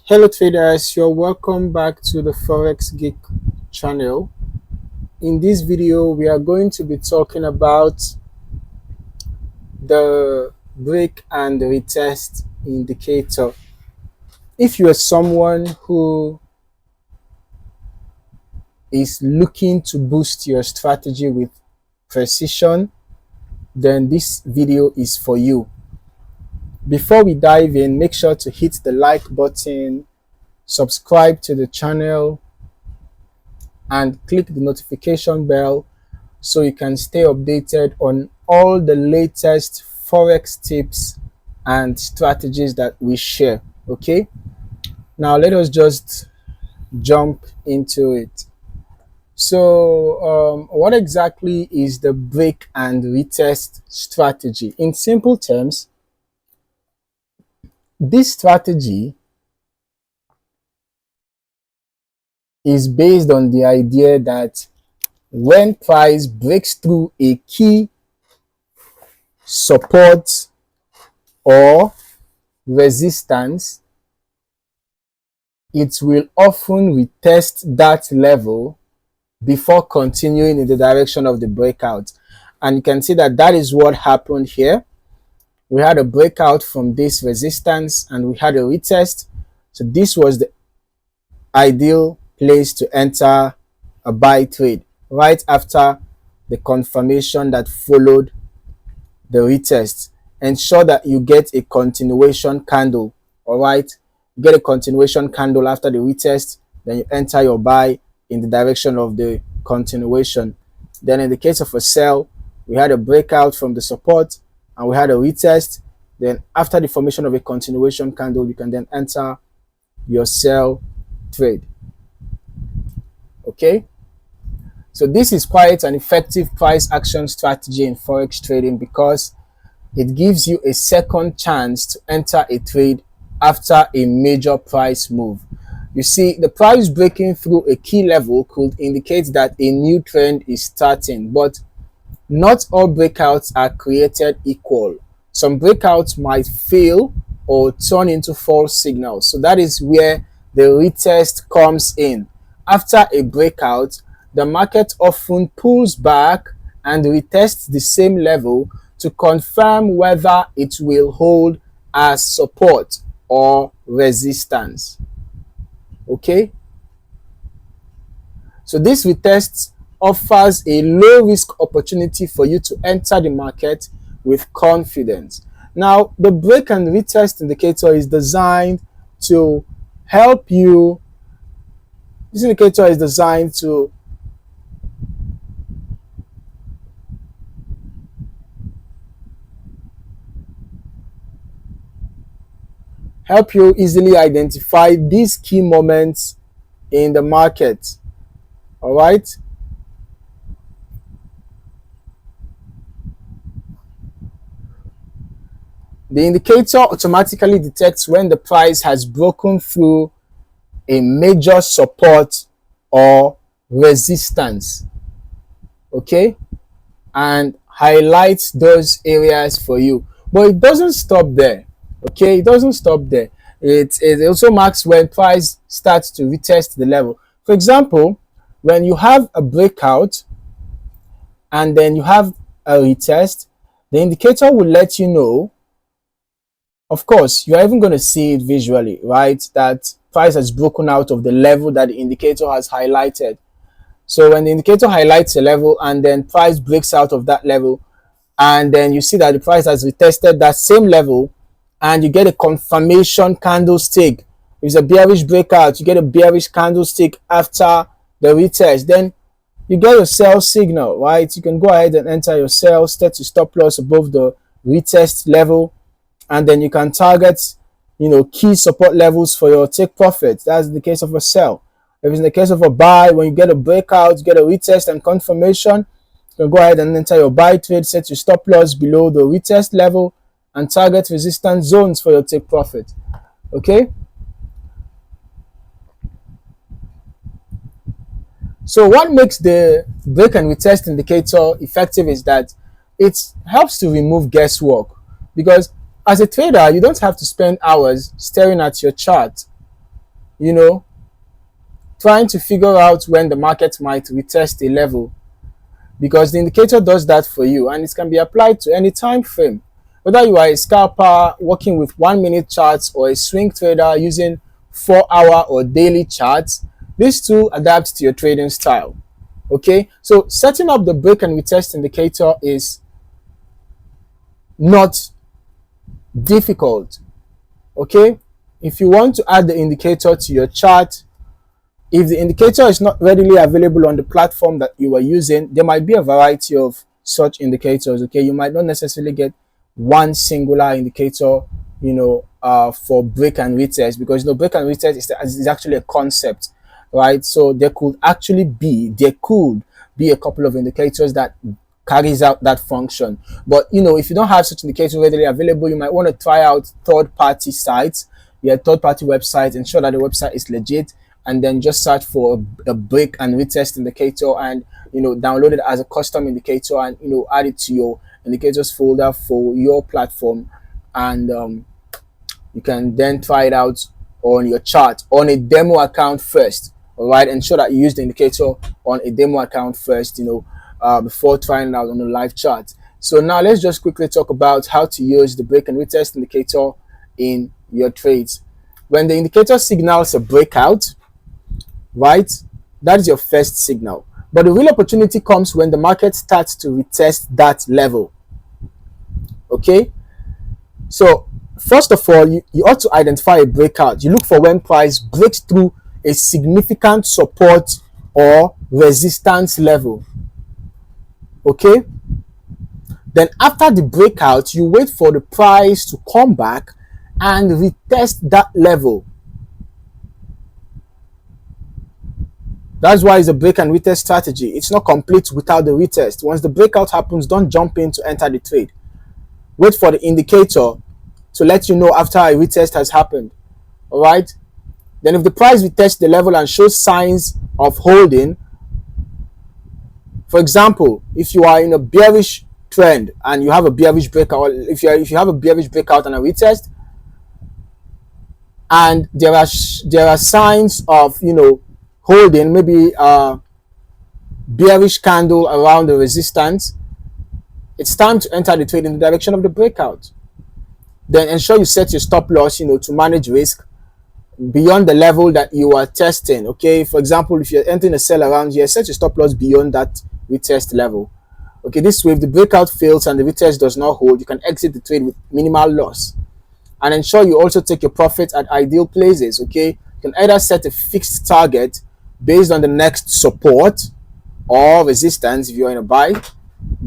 Hello traders, you're welcome back to the Forex Geek channel. In this video, we are going to be talking about the break and retest indicator. If you are someone who is looking to boost your strategy with precision, then this video is for you. Before we dive in, make sure to hit the like button, subscribe to the channel, and click the notification bell so you can stay updated on all the latest Forex tips and strategies that we share. Okay, now let us just jump into it. So what exactly is the break and retest strategy? In simple terms, this strategy is based on the idea that when price breaks through a key support or resistance, it will often retest that level before continuing in the direction of the breakout. And you can see that that is what happened here. We had a breakout from this resistance and we had a retest. So this was the ideal place to enter a buy trade right after the confirmation that followed the retest. Ensure that you get a continuation candle. All right, you get a continuation candle after the retest, then you enter your buy in the direction of the continuation. Then in the case of a sell, we had a breakout from the support and we had a retest. Then after the formation of a continuation candle, you can then enter your sell trade. Okay, so this is quite an effective price action strategy in Forex trading because it gives you a second chance to enter a trade after a major price move. You see, the price breaking through a key level could indicate that a new trend is starting, but not all breakouts are created equal. Some breakouts might fail or turn into false signals. So that is where the retest comes in. After a breakout, the market often pulls back and retests the same level to confirm whether it will hold as support or resistance. Okay, so this retest offers a low risk opportunity for you to enter the market with confidence. Now, the break and retest indicator is designed to help you. This indicator is designed to help you easily identify these key moments in the market. All right. The indicator automatically detects when the price has broken through a major support or resistance. Okay, and highlights those areas for you. But it doesn't stop there. Okay, it doesn't stop there. It also marks when price starts to retest the level. For example, when you have a breakout and then you have a retest, the indicator will let you know. Of course, you are even going to see it visually, right? That price has broken out of the level that the indicator has highlighted. So when the indicator highlights a level and then price breaks out of that level, and then you see that the price has retested that same level, and you get a confirmation candlestick. If it's a bearish breakout, you get a bearish candlestick after the retest. Then you get your sell signal, right? You can go ahead and enter your sell, set your stop loss above the retest level, and then you can target, key support levels for your take profit. That's the case of a sell. If it's in the case of a buy, when you get a breakout, you get a retest and confirmation, you can go ahead and enter your buy trade, set your stop loss below the retest level, and target resistance zones for your take profit. Okay, so what makes the break and retest indicator effective is that it helps to remove guesswork, because as a trader you don't have to spend hours staring at your chart. you know, trying to figure out when the market might retest a level, because the indicator does that for you, and it can be applied to any time frame. Whether you are a scalper working with 1 minute charts or a swing trader using 4 hour or daily charts, these two adapt to your trading style. Okay, so setting up the break and retest indicator is not difficult. Okay, if you want to add the indicator to your chart, if the indicator is not readily available on the platform that you are using, there might be a variety of such indicators. Okay, you might not necessarily get one singular indicator, for break and retest, because break and retest is actually a concept, right? So there could be a couple of indicators that carries out that function. But if you don't have such indicators readily available, you might want to try out third-party sites, third-party websites, ensure that the website is legit, and then just search for a break and retest indicator, and download it as a custom indicator, and add it to your indicators folder for your platform, and you can then try it out on your chart on a demo account first. All right, ensure that you use the indicator on a demo account first, before trying it out on a live chart. So now let's just quickly talk about how to use the break and retest indicator in your trades. When the indicator signals a breakout, right, that is your first signal. But the real opportunity comes when the market starts to retest that level. Okay, so first of all, you ought to identify a breakout. You look for when price breaks through a significant support or resistance level. Okay, then after the breakout, you wait for the price to come back and retest that level. That's why it's a break and retest strategy. It's not complete without the retest. Once the breakout happens, don't jump in to enter the trade. Wait for the indicator to let you know after a retest has happened. All right. Then if the price retests the level and shows signs of holding, for example, if you are in a bearish trend and you have a bearish breakout, if you have a bearish breakout and a retest, and there are signs of holding, maybe a bearish candle around the resistance, it's time to enter the trade in the direction of the breakout. Then ensure you set your stop loss, to manage risk beyond the level that you are testing. Okay, for example, if you're entering a sell around here, set your stop loss beyond that retest level. Okay, this way, if the breakout fails and the retest does not hold, you can exit the trade with minimal loss. And ensure you also take your profit at ideal places. Okay, you can either set a fixed target based on the next support or resistance. If you're in a buy,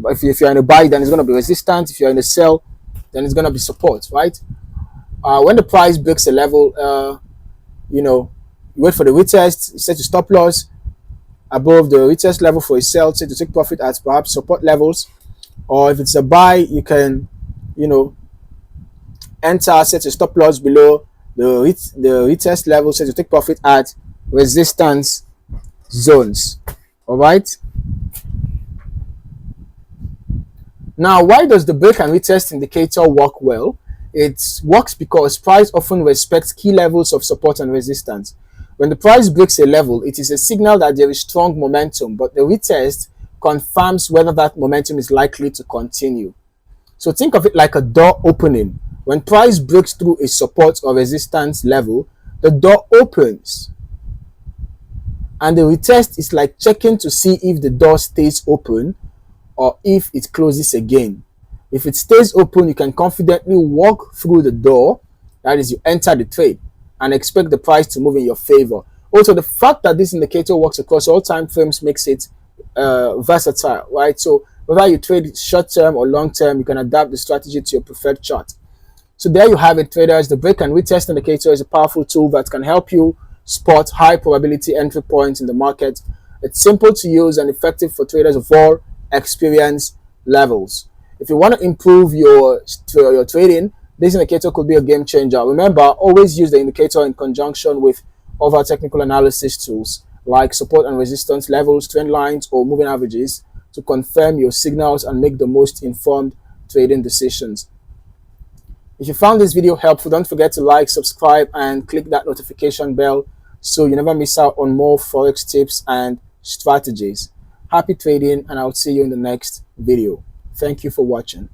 if you're in a buy, then it's going to be resistance. If you're in a sell, then it's going to be support, right? When the price breaks a level, you wait for the retest, you set your stop loss above the retest level for a sell, say to take profit at perhaps support levels. Or if it's a buy, you can enter, set a stop loss below the retest level, set to take profit at resistance zones. All right. Now, why does the break and retest indicator work well? It works because price often respects key levels of support and resistance. When the price breaks a level, it is a signal that there is strong momentum, but the retest confirms whether that momentum is likely to continue. So think of it like a door opening. When price breaks through a support or resistance level, the door opens. And the retest is like checking to see if the door stays open or if it closes again. If it stays open, you can confidently walk through the door, that is, you enter the trade, and expect the price to move in your favor. Also, the fact that this indicator works across all time frames makes it versatile, right? So whether you trade short term or long term, you can adapt the strategy to your preferred chart. So there you have it, traders. The break and retest indicator is a powerful tool that can help you spot high probability entry points in the market. It's simple to use and effective for traders of all experience levels. If you want to improve your trading, this indicator could be a game changer. Remember, always use the indicator in conjunction with other technical analysis tools like support and resistance levels, trend lines, or moving averages to confirm your signals and make the most informed trading decisions. If you found this video helpful, don't forget to like, subscribe, and click that notification bell so you never miss out on more Forex tips and strategies. Happy trading, and I'll see you in the next video. Thank you for watching.